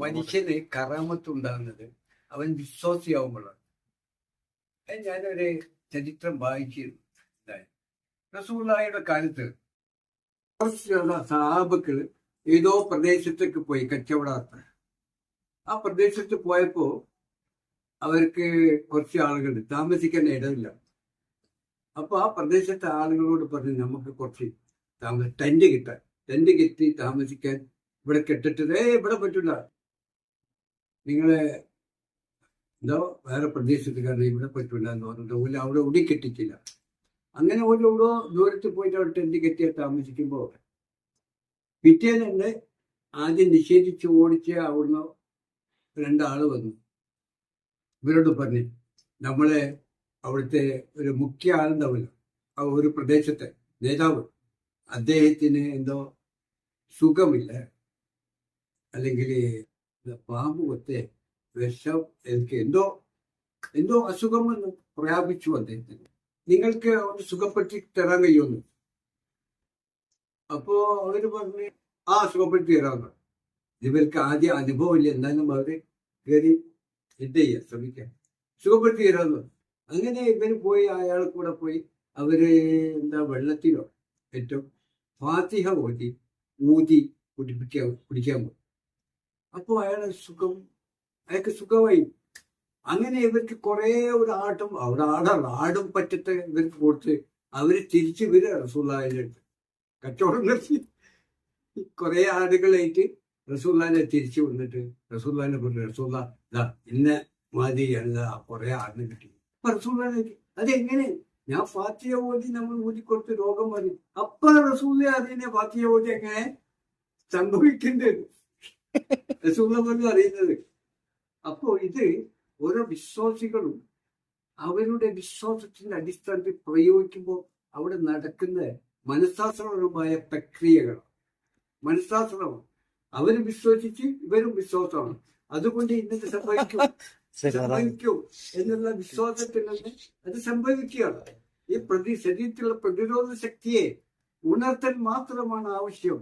മനുഷ്യന് കറാമത്തുണ്ടാകുന്നത് അവൻ വിശ്വാസിയാവുമ്പോഴാണ്. ഞാനൊരു ചരിത്രം വായിച്ചിരുന്നു. റസൂലുള്ളാഹിയുടെ കാലത്ത് കുറച്ചുള്ള സഹാബക്കൾ ഏതോ പ്രദേശത്തേക്ക് പോയി കച്ചവടാക്കാൻ. ആ പ്രദേശത്ത് പോയപ്പോ അവർക്ക് കുറച്ച് ആളുകൾ താമസിക്കാൻ ഇടമില്ല. അപ്പൊ ആ പ്രദേശത്തെ ആളുകളോട് പറഞ്ഞു, നമുക്ക് കുറച്ച് ടെന്റ് കെട്ടി താമസിക്കാൻ ഇവിടെ കെട്ടിട്ടത് ഇവിടെ പറ്റില്ല, നിങ്ങളെ എന്തോ വേറെ പ്രദേശത്ത് കാരണം ഇവിടെ പറ്റില്ല എന്ന് പറഞ്ഞിട്ട് അവിടെ ഉടി കെട്ടിച്ചില്ല. അങ്ങനെ ഓരോ ദൂരത്ത് പോയിട്ട് അവിടെ ടെന്റ് കെട്ടിയാൽ താമസിക്കുമ്പോൾ പിറ്റേന്ന് തന്നെ ആദ്യം നിഷേധിച്ച് ഓടിച്ച് അവിടുന്ന് രണ്ടാള് വന്നു. ഇവരോട് പറഞ്ഞു, നമ്മളെ അവിടുത്തെ ഒരു മുഖ്യ ആളുണ്ടാവില്ല, ആ ഒരു പ്രദേശത്തെ നേതാവ്, അദ്ദേഹത്തിന് എന്തോ സുഖമില്ല, അല്ലെങ്കിൽ പാമ്പ് കൊത്തെ വിഷം, എനിക്ക് എന്തോ അസുഖമെന്ന് പ്രാപിച്ചു അദ്ദേഹത്തിന്, നിങ്ങൾക്ക് ഒന്ന് സുഖപ്പെടുത്തി തരാൻ കഴിയുമെന്ന്. അപ്പോ അവര് പറഞ്ഞ് സുഖപ്പെടുത്തി തരാമെന്ന്. ഇവർക്ക് ആദ്യം അനുഭവമില്ല, എന്നാലും അവര് കയറി എന്ത് ചെയ്യാൻ ശ്രമിക്കാം, സുഖപ്പെടുത്തി തരാമെന്ന്. അങ്ങനെ ഇവര് പോയി, അയാൾ കൂടെ പോയി അവര് വെള്ളത്തിലോ ഏറ്റവും ഫാത്തിഹ ഊതി കുടിക്കാൻ പോയി. അപ്പൊ അയാൾക്ക് സുഖമായി. അങ്ങനെ ഇവർക്ക് കുറെ ഒരു അവിടെ ആടും പറ്റത്തെ ഇവർക്ക് കൊടുത്ത് അവര് തിരിച്ച് റസൂലുള്ളാഹിന്റെ അടുത്ത് കച്ചവടം നിർത്തി കുറെ ആടുകളായിട്ട് റസൂലുള്ളാഹിനെ തിരിച്ചു വന്നിട്ട് റസൂലുള്ളാഹിനെ പറഞ്ഞു, റസൂലുള്ളാഹ് ഇന്ന മാതിരിയാണ് കുറെ ആടിനെ കിട്ടി. അപ്പൊ റസൂലുള്ളാഹി അതെങ്ങനെ? ഞാൻ ഫാത്തിഹ ഓതി നമ്മൾ ഊതിക്കൊടുത്ത് രോഗം വരും. അപ്പൊ റസൂലുള്ളാഹി അതിനെ ഫാത്തിഹ ഓതി എങ്ങനെ സംഭവിക്കേണ്ടത് റസൂലുള്ളാഹി അറിയുന്നത്. അപ്പോ ഇത് ഓരോ വിശ്വാസികളും അവരുടെ വിശ്വാസത്തിന്റെ അടിസ്ഥാനത്തിൽ പ്രയോഗിക്കുമ്പോൾ അവിടെ നടക്കുന്ന മനഃശാസ്ത്രപരമായ പ്രക്രിയകളാണ്. മനഃശാസ്ത്രമാണ്. അവരും വിശ്വസിച്ച് ഇവരും വിശ്വാസമാണ്. അതുകൊണ്ട് ഇന്നത് സംഭവിക്കും എന്നുള്ള വിശ്വാസത്തിൽ നിന്ന് അത് സംഭവിക്കുകയാണ്. ഈ ശരീരത്തിലുള്ള പ്രതിരോധ ശക്തിയെ ഉണർത്തൽ മാത്രമാണ് ആവശ്യം.